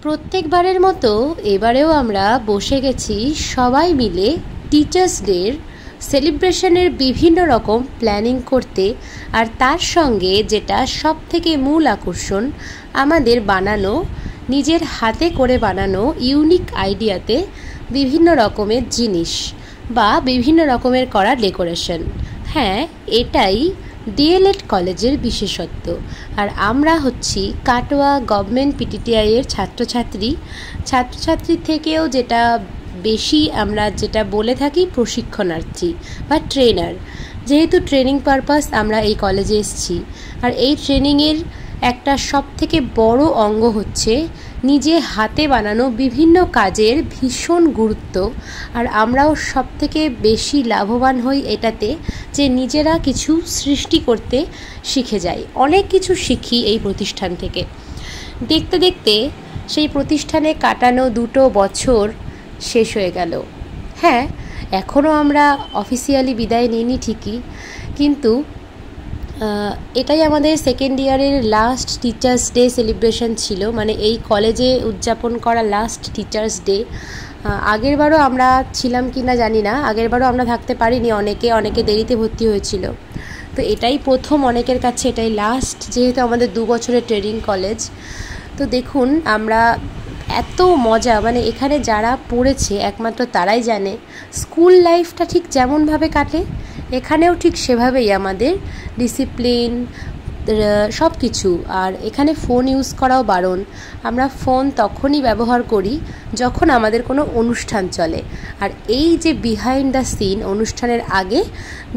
প্রত্যেকবারের মতো এবারেও আমরা বসে গেছি সবাই মিলে টিচার্স ডের সেলিব্রেশনের বিভিন্ন রকম প্ল্যানিং করতে। আর তার সঙ্গে যেটা সব থেকে মূল আকর্ষণ, আমাদের বানানো নিজের হাতে করে বানানো ইউনিক আইডিয়াতে বিভিন্ন রকমের জিনিস বা বিভিন্ন রকমের করা ডেকোরেশন। হ্যাঁ, এটাই ডিএলএড কলেজের বিশেষত্ব। আর আমরা হচ্ছি কাটোয়া গভর্নমেন্ট পিটিটিআইয়ের ছাত্রছাত্রী থেকেও যেটা বেশি আমরা যেটা বলে থাকি প্রশিক্ষণার্থী বা ট্রেনার। যেহেতু ট্রেনিং পারপাস আমরা এই কলেজে এসেছি, আর এই ট্রেনিংয়ের একটা সবথেকে বড় অঙ্গ হচ্ছে নিজে হাতে বানানো বিভিন্ন কাজের ভীষণ গুরুত্ব। আর আমরাও সবথেকে বেশি লাভবান হই এটাতে যে নিজেরা কিছু সৃষ্টি করতে শিখে যাই, অনেক কিছু শিখি এই প্রতিষ্ঠান থেকে। দেখতে দেখতে সেই প্রতিষ্ঠানে কাটানো 2 বছর শেষ হয়ে গেল। হ্যাঁ, এখনও আমরা অফিসিয়ালি বিদায় নিইনি ঠিকই, কিন্তু এটাই আমাদের সেকেন্ড ইয়ারের লাস্ট টিচার্স ডে সেলিব্রেশন ছিল, মানে এই কলেজে উদযাপন করা লাস্ট টিচার্স ডে। আগেরবারও আমরা ছিলাম কি না জানি না, আগেরবারও আমরা থাকতে পারিনি, অনেকে দেরিতে ভর্তি হয়েছিল। তো এটাই প্রথম অনেকের কাছে, এটাই লাস্ট, যেহেতু আমাদের 2 বছরের ট্রেনিং কলেজ। তো দেখুন আমরা এত মজা, মানে এখানে যারা পড়েছে একমাত্র তারাই জানে স্কুল লাইফটা ঠিক যেমনভাবে কাটে এখানেও ঠিক সেভাবেই আমাদের ডিসিপ্লিন সব কিছু। আর এখানে ফোন ইউজ করাও বারণ। আমরা ফোন তখনই ব্যবহার করি যখন আমাদের কোনো অনুষ্ঠান চলে। আর এই যে বিহাইন্ড দ্য সিন, অনুষ্ঠানের আগে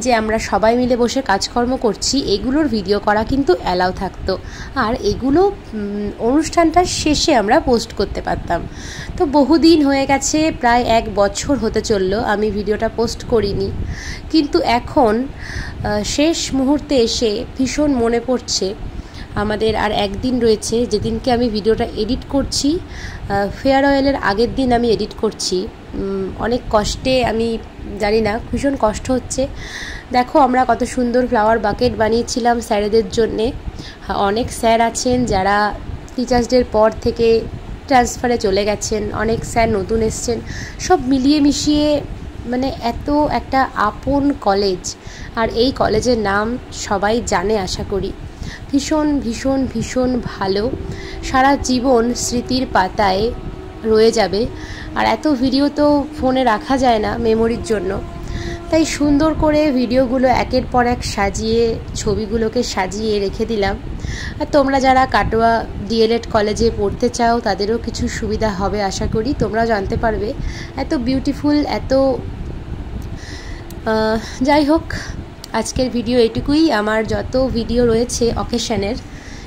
যে আমরা সবাই মিলে বসে কাজকর্ম করছি, এগুলোর ভিডিও করা কিন্তু অ্যালাউ থাকতো। আর এগুলো অনুষ্ঠানটার শেষে আমরা পোস্ট করতে পারতাম। তো বহুদিন হয়ে গেছে, প্রায় 1 বছর হতে চললো আমি ভিডিওটা পোস্ট করিনি। কিন্তু এখন শেষ মুহূর্তে এসে ভীষণ মনে পড়ছে আমাদের আর একদিন রয়েছে, যেদিনকে আমি ভিডিওটা এডিট করছি, ফেয়ারওয়েলের আগের দিন আমি এডিট করছি। অনেক কষ্টে, আমি জানি না, ভীষণ কষ্ট হচ্ছে। দেখো আমরা কত সুন্দর ফ্লাওয়ার বাকেট বানিয়েছিলাম স্যারেদের জন্যে। অনেক স্যার আছেন যারা টিচার্স ডের পর থেকে ট্রান্সফারে চলে গেছেন, অনেক স্যার নতুন এসছেন, সব মিলিয়ে মিশিয়ে মানে এত একটা আপন কলেজ। আর এই কলেজের নাম সবাই জানে আশা করি। ভীষণ ভীষণ ভীষণ ভালো, সারা জীবন স্মৃতির পাতায় রয়ে যাবে। আর এত ভিডিও তো ফোনে রাখা যায় না মেমোরির জন্য, তাই সুন্দর করে ভিডিওগুলো একের পর এক সাজিয়ে, ছবিগুলোকে সাজিয়ে রেখে দিলাম। আর তোমরা যারা কাটোয়া ডিএলএড কলেজে পড়তে চাও তাদেরও কিছু সুবিধা হবে আশা করি, তোমরাও জানতে পারবে। এত বিউটিফুল, এত যাই হোক, আজকের ভিডিও এটুকুই। আমার যত ভিডিও রয়েছে অকেশনের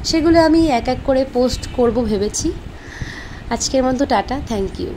সেগুলো আমি এক এক করে পোস্ট করব ভেবেছি। আজকের মতো টাটা, থ্যাংক ইউ।